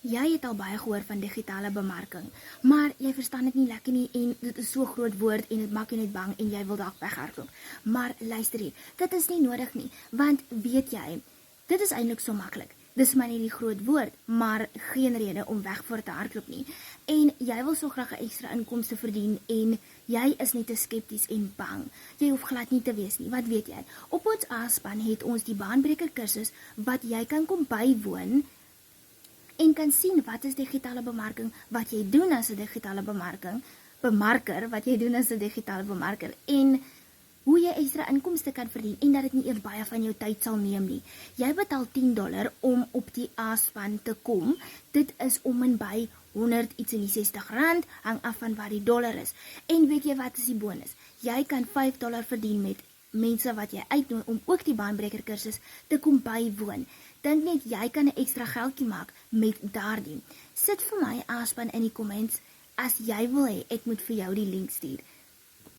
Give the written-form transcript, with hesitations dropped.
Jy het al baie gehoor van digitale bemarking, maar jy verstaan dit nie lekker nie en dit is so groot woord en dit maak jou net bang en jy wil dalk weghardloop. Maar luister hier, dit is nie nodig nie, want weet jy, dit is eintlik so maklik. Dis maar net die groot woord, maar geen rede om weg voor te hardloop nie. En jy wil so graag 'n ekstra inkomste verdien en jy is net te skepties en bang. Jy hoef glad nie te wees nie. Wat weet jy? Op ons A-span het ons die baanbreker kursus wat jy kan kom bywoon en kan sien wat is digitale bemarking, wat jy doen as 'n digitale bemarker, wat jy doen as 'n digitale bemarker en hoe jy ekstra inkomste kan verdien en dat dit nie eers baie van jou tyd sal neem nie. Jy betaal $10 om op die A-span te kom. Dit is om en by 100 iets en die R60, hang af van wat die dollar is. En weet jy wat is die bonus? Jy kan $5 verdien met mense wat jy uitnooi om ook die baanbreker kursus te kom bywoon. Dink net jy kan 'n ekstra geldjie maak met daardie. Sit vir my A-span in die comments as jy wil hê ek moet vir jou die link stuur.